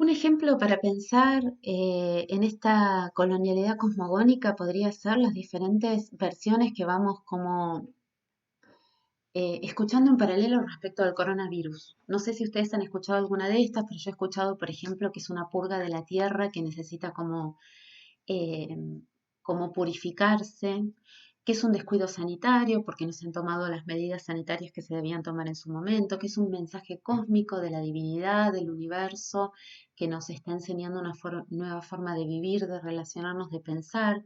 Un ejemplo para pensar en esta colonialidad cosmogónica podría ser las diferentes versiones que vamos como escuchando en paralelo respecto al coronavirus. No sé si ustedes han escuchado alguna de estas, pero yo he escuchado, por ejemplo, que es una purga de la Tierra que necesita eh, como purificarse, que es un descuido sanitario porque no se han tomado las medidas sanitarias que se debían tomar en su momento, que es un mensaje cósmico de la divinidad, del universo, que nos está enseñando una nueva forma de vivir, de relacionarnos, de pensar,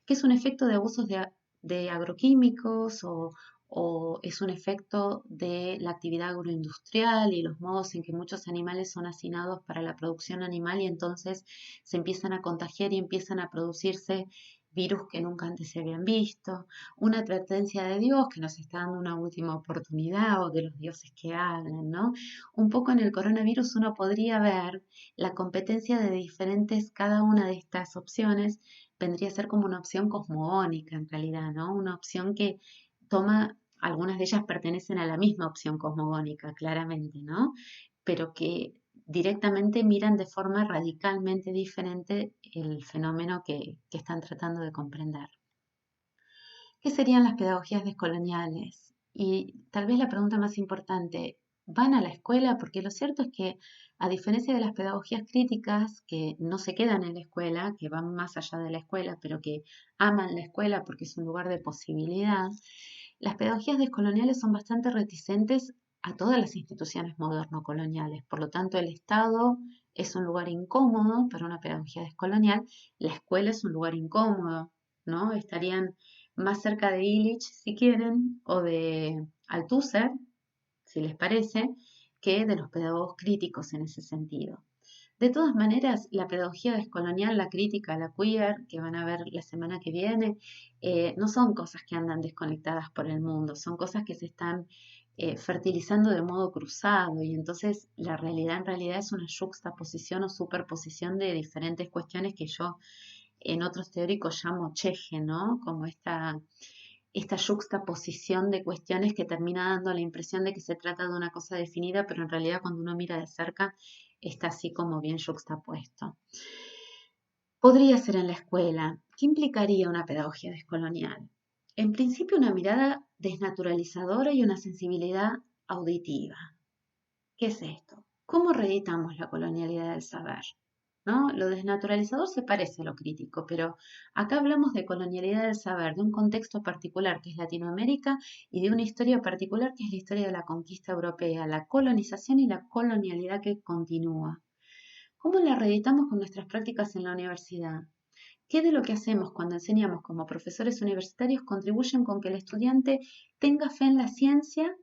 que es un efecto de abusos de agroquímicos o es un efecto de la actividad agroindustrial y los modos en que muchos animales son hacinados para la producción animal y entonces se empiezan a contagiar y empiezan a producirse virus que nunca antes se habían visto, una advertencia de Dios que nos está dando una última oportunidad o de los dioses que hablan, ¿no? Un poco en el coronavirus uno podría ver la competencia de diferentes, cada una de estas opciones vendría a ser como una opción cosmogónica en realidad, ¿no? Una opción que toma, algunas de ellas pertenecen a la misma opción cosmogónica, claramente, ¿no? Pero que directamente miran de forma radicalmente diferente el fenómeno que están tratando de comprender. ¿Qué serían las pedagogías descoloniales? Y tal vez la pregunta más importante, ¿van a la escuela? Porque lo cierto es que, a diferencia de las pedagogías críticas, que no se quedan en la escuela, que van más allá de la escuela, pero que aman la escuela porque es un lugar de posibilidad, las pedagogías descoloniales son bastante reticentes a todas las instituciones moderno-coloniales. Por lo tanto, el Estado es un lugar incómodo para una pedagogía descolonial, la escuela es un lugar incómodo, ¿no? Estarían más cerca de Illich, si quieren, o de Althusser, si les parece, que de los pedagogos críticos en ese sentido. De todas maneras, la pedagogía descolonial, la crítica, la queer, que van a ver la semana que viene, no son cosas que andan desconectadas por el mundo, son cosas que se están fertilizando de modo cruzado y entonces la realidad en realidad es una juxtaposición o superposición de diferentes cuestiones que yo en otros teóricos llamo cheje, ¿no? Como esta yuxtaposición de cuestiones que termina dando la impresión de que se trata de una cosa definida, pero en realidad cuando uno mira de cerca está así como bien yuxtapuesto. Podría ser en la escuela. ¿Qué implicaría una pedagogía descolonial? En principio una mirada desnaturalizadora y una sensibilidad auditiva. ¿Qué es esto? ¿Cómo reeditamos la colonialidad del saber? ¿No? Lo desnaturalizador se parece a lo crítico, pero acá hablamos de colonialidad del saber, de un contexto particular que es Latinoamérica y de una historia particular que es la historia de la conquista europea, la colonización y la colonialidad que continúa. ¿Cómo la reeditamos con nuestras prácticas en la universidad? ¿Qué de lo que hacemos cuando enseñamos como profesores universitarios contribuyen con que el estudiante tenga fe en la ciencia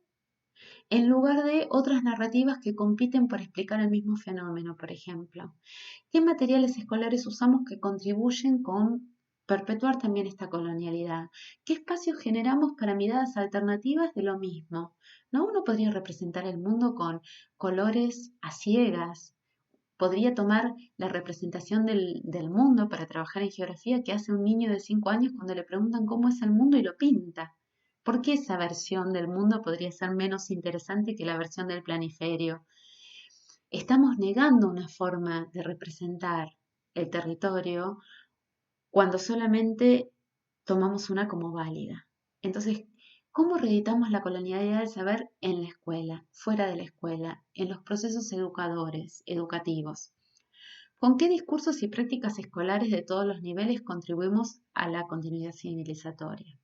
en lugar de otras narrativas que compiten por explicar el mismo fenómeno, por ejemplo? ¿Qué materiales escolares usamos que contribuyen con perpetuar también esta colonialidad? ¿Qué espacios generamos para miradas alternativas de lo mismo? ¿No? Uno podría representar el mundo con colores a ciegas. Podría tomar la representación del mundo para trabajar en geografía que hace un niño de 5 años cuando le preguntan cómo es el mundo y lo pinta. ¿Por qué esa versión del mundo podría ser menos interesante que la versión del planiferio? Estamos negando una forma de representar el territorio cuando solamente tomamos una como válida. Entonces, ¿cómo reeditamos la colonialidad del saber en la escuela, fuera de la escuela, en los procesos educativos? ¿Con qué discursos y prácticas escolares de todos los niveles contribuimos a la continuidad civilizatoria?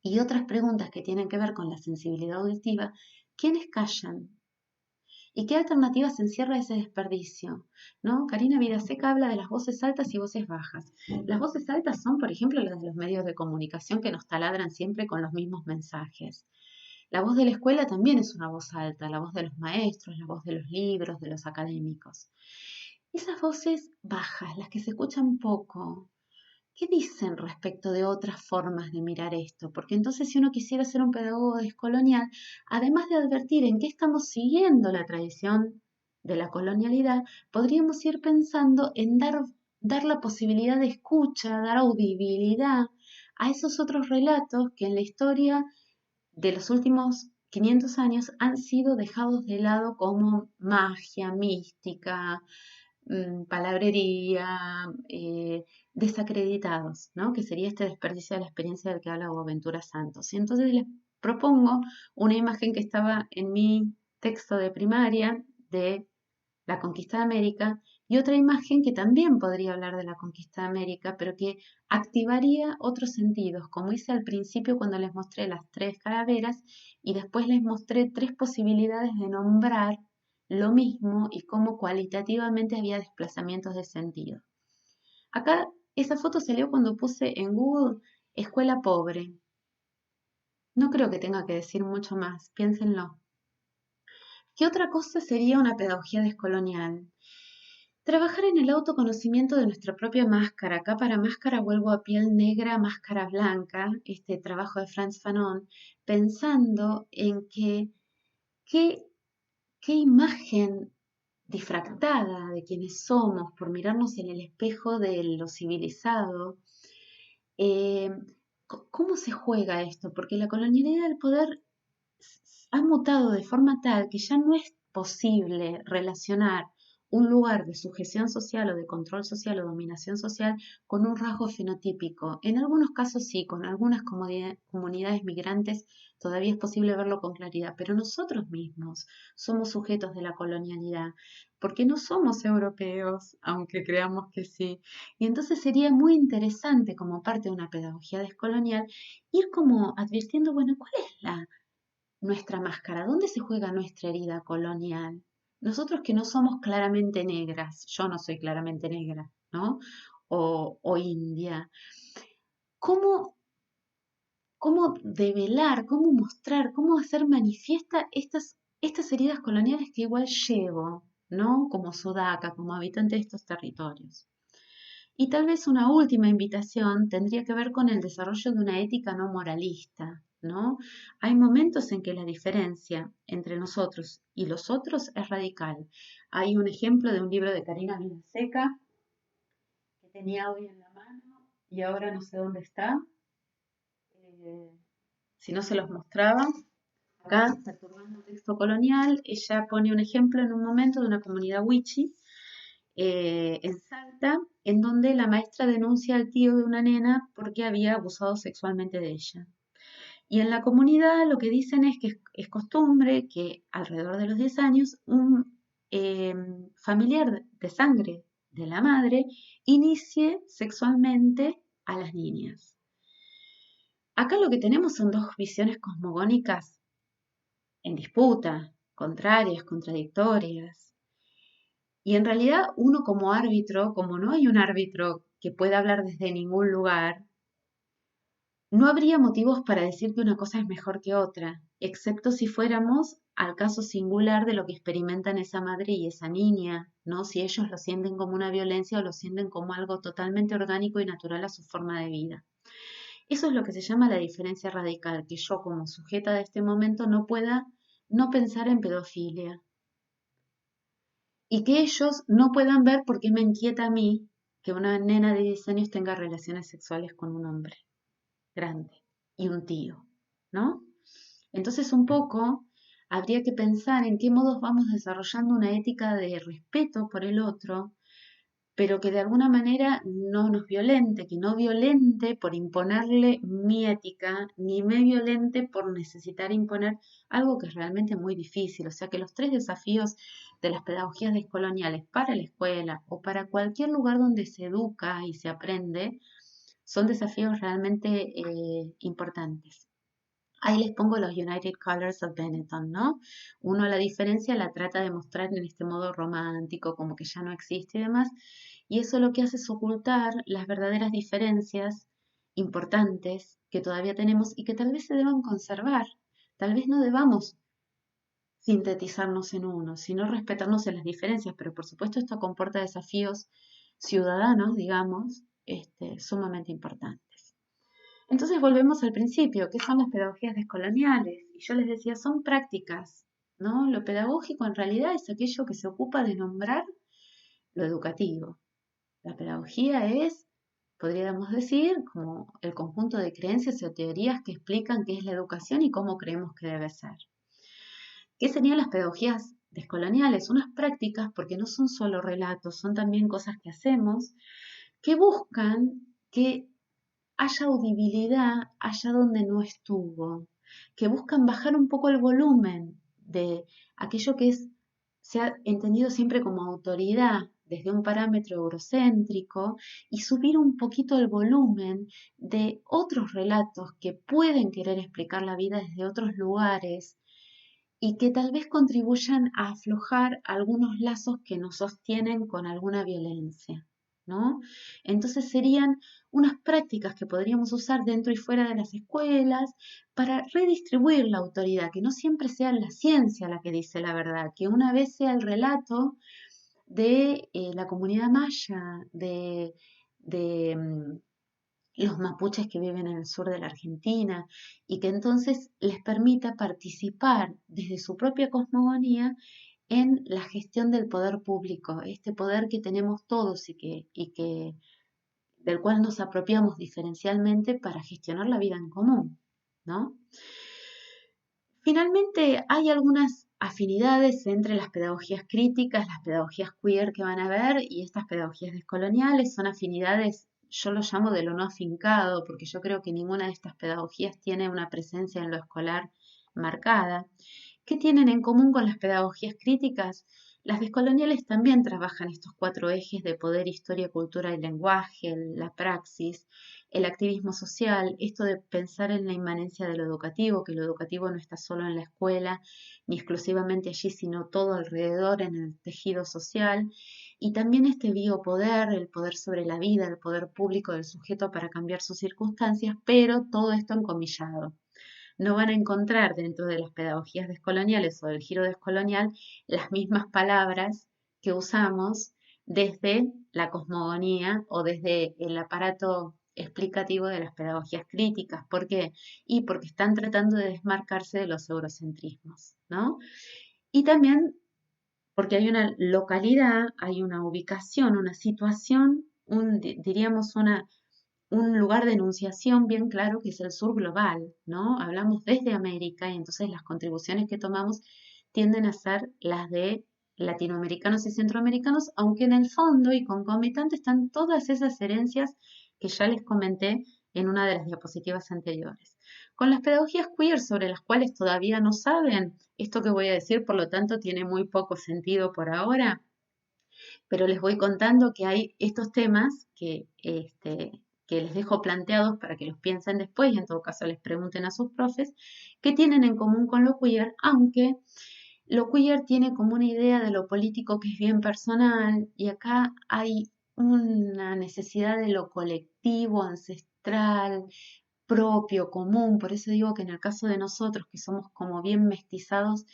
Y otras preguntas que tienen que ver con la sensibilidad auditiva, ¿quiénes callan? ¿Y qué alternativas encierra ese desperdicio? ¿No? Karina Vidaseca habla de las voces altas y voces bajas. Las voces altas son, por ejemplo, las de los medios de comunicación que nos taladran siempre con los mismos mensajes. La voz de la escuela también es una voz alta, la voz de los maestros, la voz de los libros, de los académicos. Esas voces bajas, las que se escuchan poco, ¿qué dicen respecto de otras formas de mirar esto? Porque entonces si uno quisiera ser un pedagogo descolonial, además de advertir en qué estamos siguiendo la tradición de la colonialidad, podríamos ir pensando en dar la posibilidad de escucha, dar audibilidad a esos otros relatos que en la historia de los últimos 500 años han sido dejados de lado como magia, mística, palabrería, desacreditados, ¿no? Que sería este desperdicio de la experiencia del que habla Boaventura Santos. Y entonces les propongo una imagen que estaba en mi texto de primaria de la conquista de América y otra imagen que también podría hablar de la conquista de América, pero que activaría otros sentidos, como hice al principio cuando les mostré las tres calaveras y después les mostré tres posibilidades de nombrar lo mismo y cómo cualitativamente había desplazamientos de sentido. Acá esa foto salió cuando puse en Google escuela pobre. No creo que tenga que decir mucho más, piénsenlo. ¿Qué otra cosa sería una pedagogía descolonial? Trabajar en el autoconocimiento de nuestra propia máscara. Acá para máscara vuelvo a piel negra, máscara blanca, este trabajo de Frantz Fanon, pensando en qué, qué imagen difractada de quienes somos por mirarnos en el espejo de lo civilizado. eh, ¿Cómo se juega esto? Porque la colonialidad del poder ha mutado de forma tal que ya no es posible relacionar un lugar de sujeción social o de control social o dominación social con un rasgo fenotípico. En algunos casos sí, con algunas comunidades migrantes todavía es posible verlo con claridad, pero nosotros mismos somos sujetos de la colonialidad, porque no somos europeos, aunque creamos que sí. Y entonces sería muy interesante como parte de una pedagogía descolonial ir como advirtiendo, bueno, ¿cuál es nuestra máscara? ¿Dónde se juega nuestra herida colonial? Nosotros que no somos claramente negras, yo no soy claramente negra, ¿no? O india. ¿Cómo, cómo develar, cómo mostrar, cómo hacer manifiesta estas heridas coloniales que igual llevo, ¿no? Como sudaca, como habitante de estos territorios? Y tal vez una última invitación tendría que ver con el desarrollo de una ética no moralista, ¿no? Hay momentos en que la diferencia entre nosotros y los otros es radical. Hay un ejemplo de un libro de Karina Villaseca que tenía hoy en la mano y ahora no sé dónde está. Eh, si no se los mostraba. Acá, perturbando el texto colonial, ella pone un ejemplo en un momento de una comunidad wichi en Salta, en donde la maestra denuncia al tío de una nena porque había abusado sexualmente de ella. Y en la comunidad lo que dicen es que es costumbre que alrededor de los 10 años un familiar de sangre de la madre inicie sexualmente a las niñas. Acá lo que tenemos son dos visiones cosmogónicas en disputa, contrarias, contradictorias. Y en realidad uno como árbitro, como no hay un árbitro que pueda hablar desde ningún lugar, no habría motivos para decir que una cosa es mejor que otra, excepto si fuéramos al caso singular de lo que experimentan esa madre y esa niña, ¿no? Si ellos lo sienten como una violencia o lo sienten como algo totalmente orgánico y natural a su forma de vida. Eso es lo que se llama la diferencia radical, que yo como sujeta de este momento no pueda no pensar en pedofilia, y que ellos no puedan ver por qué me inquieta a mí que una nena de 10 años tenga relaciones sexuales con un hombre grande y un tío, ¿no? Entonces un poco habría que pensar en qué modos vamos desarrollando una ética de respeto por el otro, pero que de alguna manera no nos violente, que no violente por imponerle mi ética, ni me violente por necesitar imponer algo que es realmente muy difícil. O sea que los tres desafíos de las pedagogías descoloniales para la escuela o para cualquier lugar donde se educa y se aprende son desafíos realmente importantes. Ahí les pongo los United Colors of Benetton, ¿no? Uno la diferencia la trata de mostrar en este modo romántico, como que ya no existe y demás, y eso lo que hace es ocultar las verdaderas diferencias importantes que todavía tenemos y que tal vez se deban conservar. Tal vez no debamos sintetizarnos en uno, sino respetarnos en las diferencias, pero por supuesto esto comporta desafíos ciudadanos, digamos, sumamente importantes. Entonces volvemos al principio, ¿qué son las pedagogías descoloniales? Y yo les decía, son prácticas, ¿no? Lo pedagógico en realidad es aquello que se ocupa de nombrar lo educativo. La pedagogía es, podríamos decir, como el conjunto de creencias o teorías que explican qué es la educación y cómo creemos que debe ser. ¿Qué serían las pedagogías descoloniales, unas prácticas, porque no son solo relatos, son también cosas que hacemos, que buscan que haya audibilidad allá donde no estuvo, que buscan bajar un poco el volumen de aquello que se ha entendido siempre como autoridad desde un parámetro eurocéntrico y subir un poquito el volumen de otros relatos que pueden querer explicar la vida desde otros lugares y que tal vez contribuyan a aflojar algunos lazos que nos sostienen con alguna violencia, ¿no? Entonces serían unas prácticas que podríamos usar dentro y fuera de las escuelas para redistribuir la autoridad, que no siempre sea la ciencia la que dice la verdad, que una vez sea el relato de la comunidad maya, de los mapuches que viven en el sur de la Argentina y que entonces les permita participar desde su propia cosmogonía en la gestión del poder público, este poder que tenemos todos y que del cual nos apropiamos diferencialmente para gestionar la vida en común, ¿no? Finalmente, hay algunas afinidades entre las pedagogías críticas, las pedagogías queer que van a ver y estas pedagogías descoloniales. Son afinidades, yo lo llamo de lo no afincado, porque yo creo que ninguna de estas pedagogías tiene una presencia en lo escolar marcada. ¿Qué tienen en común con las pedagogías críticas? Las descoloniales también trabajan estos cuatro ejes de poder, historia, cultura y lenguaje, la praxis, el activismo social, esto de pensar en la inmanencia de lo educativo, que lo educativo no está solo en la escuela ni exclusivamente allí, sino todo alrededor en el tejido social, y también este biopoder, el poder sobre la vida, el poder público del sujeto para cambiar sus circunstancias, pero todo esto encomillado. No van a encontrar dentro de las pedagogías descoloniales o del giro descolonial las mismas palabras que usamos desde la cosmogonía o desde el aparato explicativo de las pedagogías críticas. ¿Por qué? Y porque están tratando de desmarcarse de los eurocentrismos, ¿no? Y también porque hay una localidad, hay una ubicación, una situación, diríamos un lugar de enunciación bien claro que es el sur global, ¿no? Hablamos desde América y entonces las contribuciones que tomamos tienden a ser las de latinoamericanos y centroamericanos, aunque en el fondo y concomitante están todas esas herencias que ya les comenté en una de las diapositivas anteriores. Con las pedagogías queer sobre las cuales todavía no saben, esto que voy a decir por lo tanto tiene muy poco sentido por ahora, pero les voy contando que hay estos temas que les dejo planteados para que los piensen después y en todo caso les pregunten a sus profes, que tienen en común con lo queer, aunque lo queer tiene como una idea de lo político que es bien personal y acá hay una necesidad de lo colectivo, ancestral, propio, común. Por eso digo que en el caso de nosotros, que somos como bien mestizados,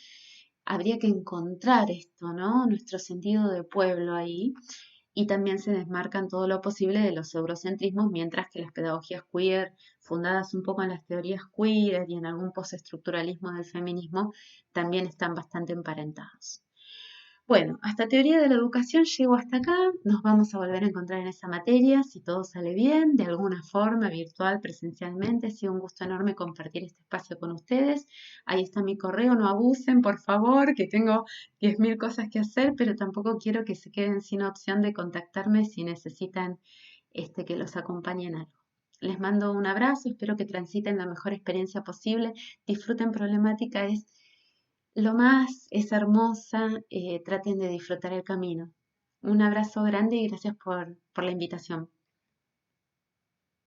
habría que encontrar esto, ¿no? Nuestro sentido de pueblo ahí. Y también se desmarcan todo lo posible de los eurocentrismos, mientras que las pedagogías queer, fundadas un poco en las teorías queer y en algún postestructuralismo del feminismo, también están bastante emparentados. Bueno, hasta teoría de la educación llego hasta acá. Nos vamos a volver a encontrar en esa materia, si todo sale bien, de alguna forma, virtual, presencialmente. Ha sido un gusto enorme compartir este espacio con ustedes. Ahí está mi correo, no abusen, por favor, que tengo 10.000 cosas que hacer, pero tampoco quiero que se queden sin opción de contactarme si necesitan que los acompañe en algo. Les mando un abrazo, espero que transiten la mejor experiencia posible. Disfruten problemática, es hermosa, traten de disfrutar el camino. Un abrazo grande y gracias por la invitación.